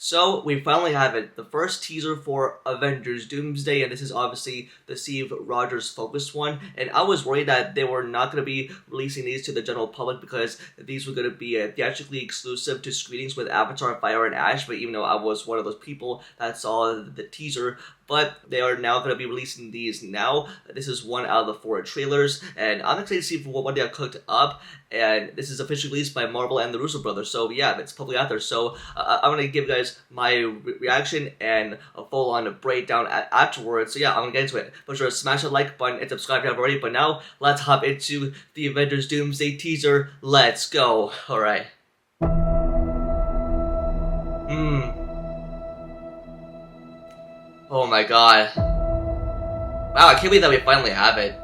So we finally have it, the first teaser for Avengers Doomsday, and this is obviously the Steve Rogers focused one. And I was worried that they were not going to be releasing these to the general public because these were going to be theatrically exclusive to screenings with Avatar, Fire, and Ash. But even though I was one of those people that saw the teaser, but they are now going to be releasing these now. This is one out of the 4 trailers, and I'm excited to see what they are cooked up. And this is officially released by Marvel and the Russo brothers, so yeah, it's probably out there. So I'm going to give you guys my reaction and a full-on breakdown afterwards. So yeah, I'm going to get into it. But sure, smash the like button and subscribe if you haven't already. But now, let's hop into the Avengers Doomsday teaser. Let's go. Alright. Oh my god. Wow, I can't believe that we finally have it.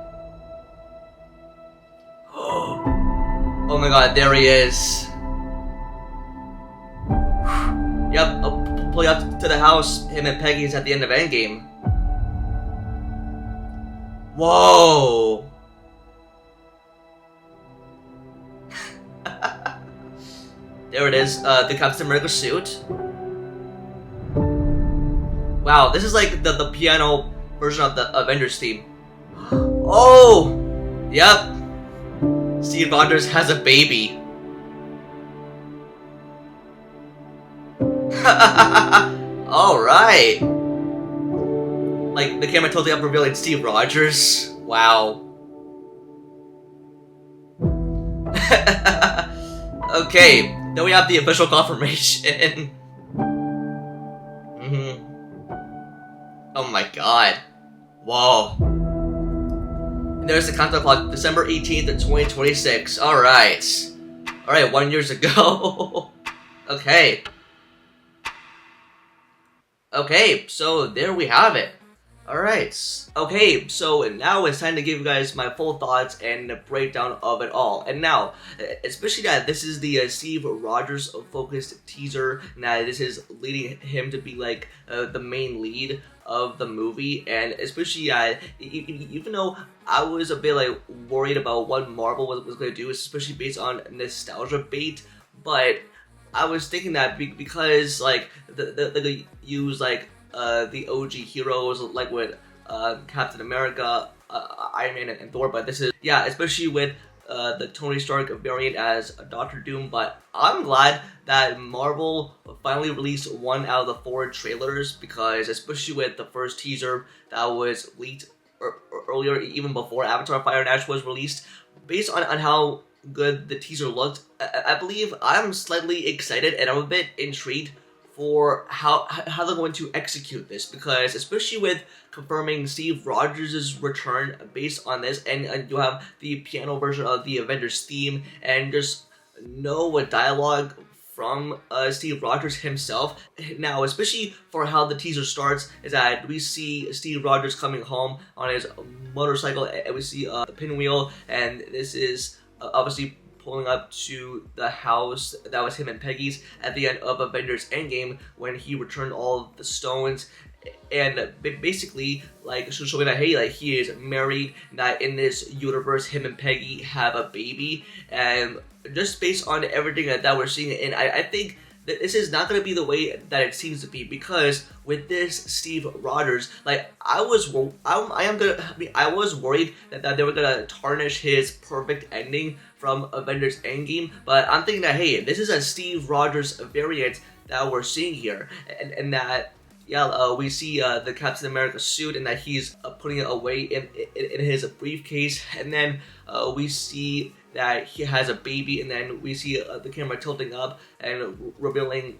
Oh my god, there he is. Yep, pulling up to the house, him and Peggy's at the end of Endgame. Whoa! There it is, the Captain America suit. Wow, this is like the piano version of the Avengers theme. Oh! Yep. Steve Rogers has a baby. Alright. Like, the camera totally up revealing Steve Rogers. Wow. Okay, then we have the official confirmation. Oh my god. Whoa. And there's the countdown clock, December 18th, 2026. Alright. Alright, 1 year ago. Okay. Okay, so there we have it. Alright. Okay, so now it's time to give you guys my full thoughts and the breakdown of it all. And now, especially that this is the Steve Rogers focused teaser, and that this is leading him to be like the main lead of the movie, and especially even though I was a bit like worried about what Marvel was going to do, especially based on nostalgia bait, but I was thinking that because like they use like the OG heroes like with Captain America, Iron Man, and Thor, but this is, yeah, especially with the Tony Stark variant as Dr. Doom. But I'm glad that Marvel finally released 1 out of the 4 trailers, because especially with the first teaser that was leaked earlier, even before Avatar, Fire, and Ash was released, based on how good the teaser looked, I believe I'm slightly excited and I'm a bit intrigued for how they're going to execute this, because especially with confirming Steve Rogers' return based on this, and you have the piano version of the Avengers theme, and just no dialogue from Steve Rogers himself. Now, especially for how the teaser starts, is that we see Steve Rogers coming home on his motorcycle, and we see the pinwheel, and this is obviously pulling up to the house that was him and Peggy's at the end of Avengers Endgame, when he returned all of the stones, and basically like showing that, hey, like, he is married, that in this universe him and Peggy have a baby. And just based on everything that we're seeing, and I think that this is not going to be the way that it seems to be, because with this Steve Rogers, like, I was worried that they were gonna tarnish his perfect ending from Avengers Endgame, but I'm thinking that, hey, this is a Steve Rogers variant that we're seeing here, and that, yeah, we see the Captain America suit, and that he's putting it away in his briefcase, and then we see that he has a baby, and then we see the camera tilting up and revealing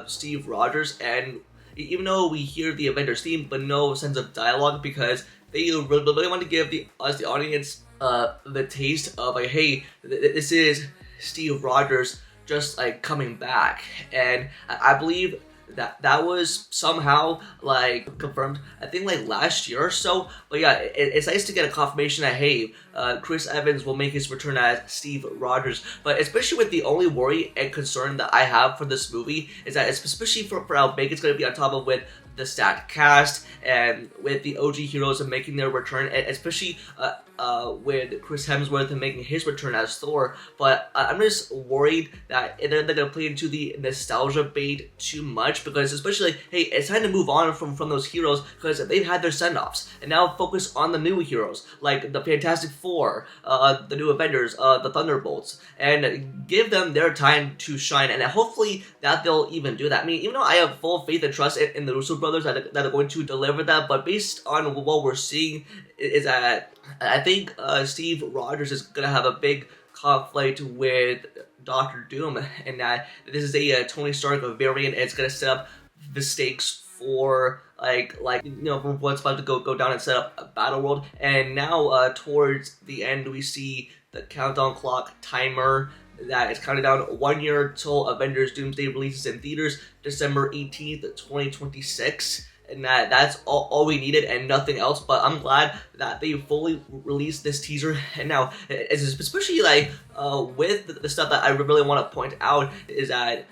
Steve Rogers. And even though we hear the Avengers theme, but no sense of dialogue, because they really want to give us, the audience, the taste of, like, hey, this is Steve Rogers just like coming back. And I believe that was somehow like confirmed, I think like last year or so. But yeah, it's nice to get a confirmation that, hey, Chris Evans will make his return as Steve Rogers. But especially with the only worry and concern that I have for this movie is that, especially for how big it's going to be, on top of with the stacked cast, and with the OG heroes making their return, and especially with Chris Hemsworth making his return as Thor. But I'm just worried that they're gonna play into the nostalgia bait too much, because especially like, hey, it's time to move on from those heroes, because they've had their send-offs, and now focus on the new heroes like the Fantastic Four, the new Avengers, the Thunderbolts, and give them their time to shine. And hopefully that they'll even do that. I mean, even though I have full faith and trust in the Russo brothers that are going to deliver that, but based on what we're seeing, is that I think Steve Rogers is gonna have a big conflict with Doctor Doom, and that this is a Tony Stark variant, and it's gonna set up the stakes for like what's about to go down and set up a battle world. And now towards the end, we see the countdown clock timer that is counting down 1 year till Avengers Doomsday releases in theaters, December 18th, 2026. And that's all we needed and nothing else. But I'm glad that they fully released this teaser. And now, especially like with the stuff that I really want to point out, is that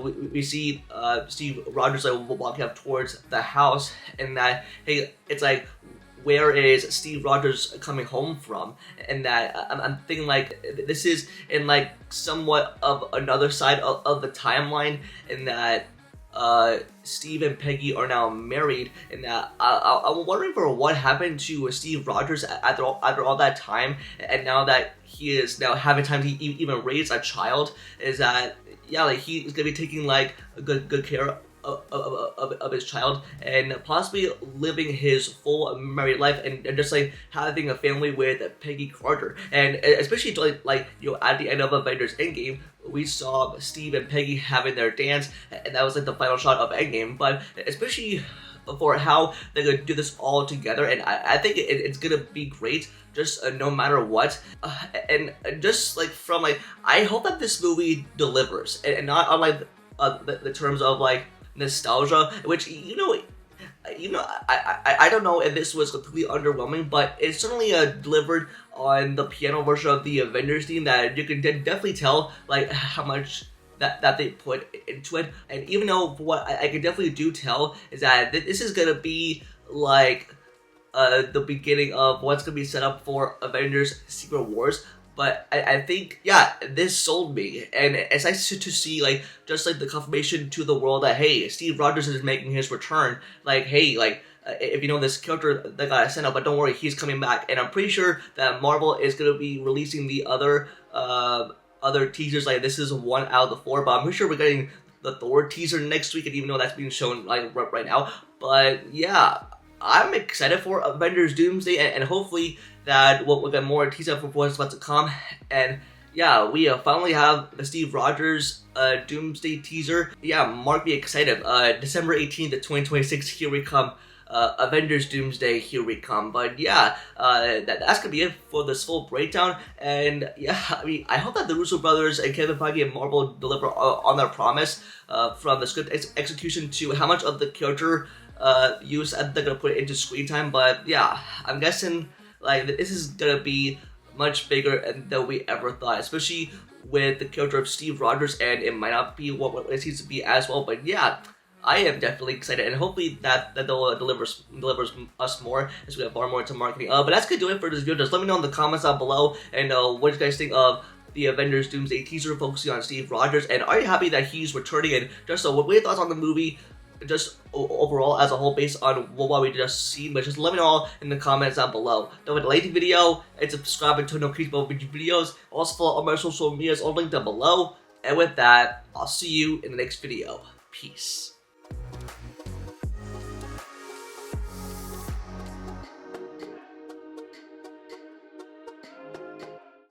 we see Steve Rogers like walking up towards the house, and that, hey, it's like, where is Steve Rogers coming home from? And that I'm thinking like this is in like somewhat of another side of the timeline, and that Steve and Peggy are now married, and that I'm wondering for what happened to Steve Rogers after all that time, and now that he is now having time to even raise a child, is that, yeah, like he is gonna be taking like a good care of his child, and possibly living his full married life, and just like having a family with Peggy Carter. And especially like at the end of Avengers Endgame, we saw Steve and Peggy having their dance, and that was like the final shot of Endgame. But especially for how they're gonna do this all together, and I think it's gonna be great, just no matter what. And just like from like, I hope that this movie delivers, and not on like the terms of like nostalgia, which I don't know if this was completely underwhelming, but it certainly delivered on the piano version of the Avengers theme, that you can definitely tell like how much that they put into it. And even though what I can definitely do tell is that this is gonna be like the beginning of what's gonna be set up for Avengers Secret Wars. But I think, yeah, this sold me, and it's nice to see, like, just like the confirmation to the world that, hey, Steve Rogers is making his return. Like, hey, like, if you know this character that got sent out, but don't worry, he's coming back. And I'm pretty sure that Marvel is gonna be releasing the other teasers. Like, this is 1 out of the 4, but I'm pretty sure we're getting the Thor teaser next week, and even though that's being shown like right now. But yeah, I'm excited for Avengers Doomsday, and hopefully that we'll get more teaser for what's about to come. And yeah, we finally have the Steve Rogers Doomsday teaser. Yeah, mark me excited. December 18th, 2026, here we come. Avengers Doomsday, here we come. But yeah, that's gonna be it for this full breakdown. And yeah, I mean, I hope that the Russo brothers and Kevin Feige and Marvel deliver on their promise, from the script execution to how much of the character use they're gonna put into screen time. But yeah, I'm guessing like this is gonna be much bigger than we ever thought, especially with the character of Steve Rogers, and it might not be what it seems to be as well. But yeah, I am definitely excited, and hopefully that they'll delivers us more as we have far more into marketing. But that's gonna do it for this video. Just let me know in the comments down below, and what you guys think of the Avengers Doomsday teaser focusing on Steve Rogers, and are you happy that he's returning? And just what were your thoughts on the movie, just overall as a whole, based on what we just seen? But just let me know all in the comments down below. Don't forget to like the video and subscribe and turn on notifications for videos. Also follow all my social medias, all linked down below. And with that, I'll see you in the next video. Peace.